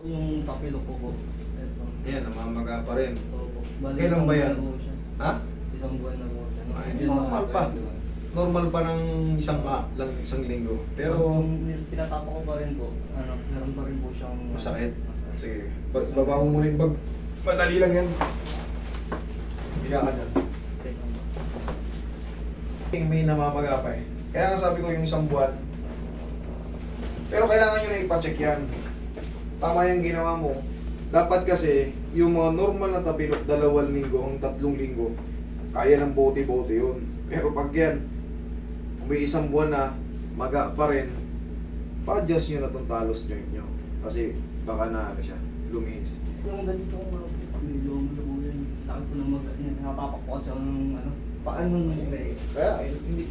Yung tapilok ko po. Ito. Yan, namamaga pa rin. Opo. Bali, Kailan isang ba buwan yan? na po siya. Ha? Isang buwan na po siya. Ay, Medyo normal na- pa. di ba? Normal pa ng isang linggo. Pero yung tinatapa ko pa rin po, meron pa rin po siyang masakit. masakit. Sige, baba mo muna yung bag. Madali lang yan. Higa ka dyan. Okay lang ba? May namamaga pa eh. Kaya nga sabi ko yung isang buwan. Pero kailangan nyo na ipacheck yan. Tama yung ginawa mo. Dapat kasi, yung mga normal na tapilok, 2 linggo hanggang 3 linggo, kaya ng bote-bote yun. Pero pag yan, kung may isang buwan na, maga pa rin, pa-adjust nyo na itong talos joint nyo. Kasi baka na ano siya, lumihis. Yung ganito ko mga medyo malabo yan. Laki ko na natapak ko kasi ako ng paano nung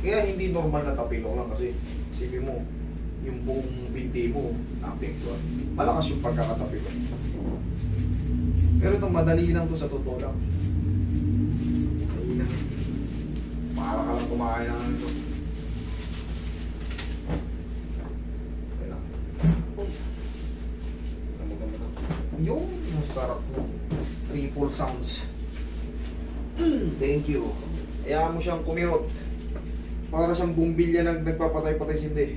Kaya hindi normal na tapilok lang kasi isipin mo, yung buong binti mo, naapektuhan. Malakas yung pagkakatapilok. Pero itong madali lang to sa totoo lang. Madali lang. Para ka lang kumain ng ano ito. Okay lang. Yung sarap mo. Triple sounds. Thank you. Hayaan mo siyang kumirot. Para siyang bumbilya nagpapatay-patay sindi.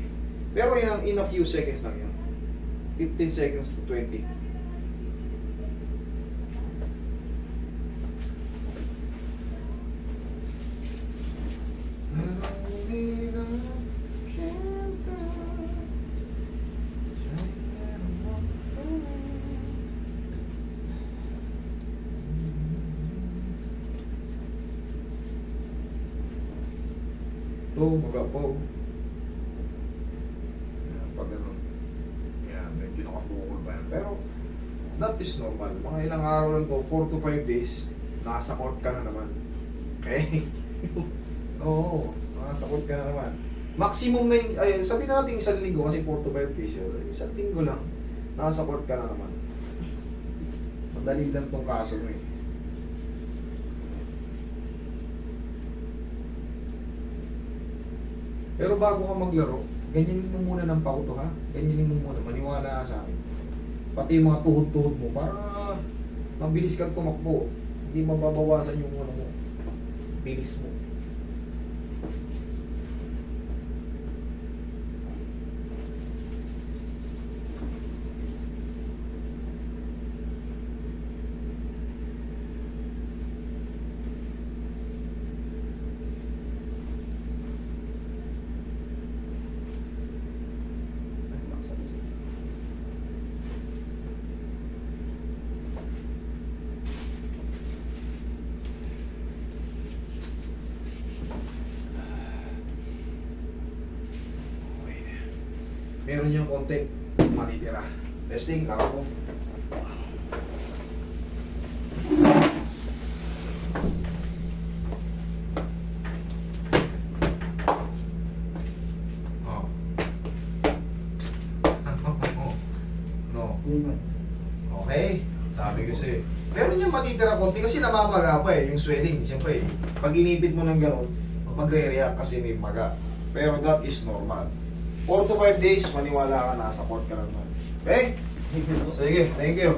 Pero in a few seconds lang yun. 15 seconds to 20. Ito, maga po. Pag ano, yan, medyo nakabukol ba yan. Pero, that is normal. Mga ilang araw lang to, 4 to 5 days, nasa court ka na naman. Okay? Oo, nasa court ka na naman. Maximum na yung, ay, sabi na natin 1 linggo kasi 4 to 5 days yun. 1 linggo lang, nasa court ka na naman. Madali lang tong kaso mo eh. Pero bago ka maglaro, ganyanin mo muna ng pauto ha. Ganyanin mo muna, maniwala ka sa akin. Pati yung mga tuhod-tuhod mo, para mabilis kang tumakbo. Hindi mababawasan yung ano mo. Bilis mo. Meron niyang konti matitira. Testing, laka po. Oh. No. Okay. Sabi ko sa'yo. Meron niyang matitira konti kasi namamaga pa eh, yung swelling. Siyempre, pag inipit mo ng gano'n, magre-react kasi may maga. Pero that is normal. 4 to 5 days, maniwala ka, nasa court ka lang nun. Okay? Sige, thank you.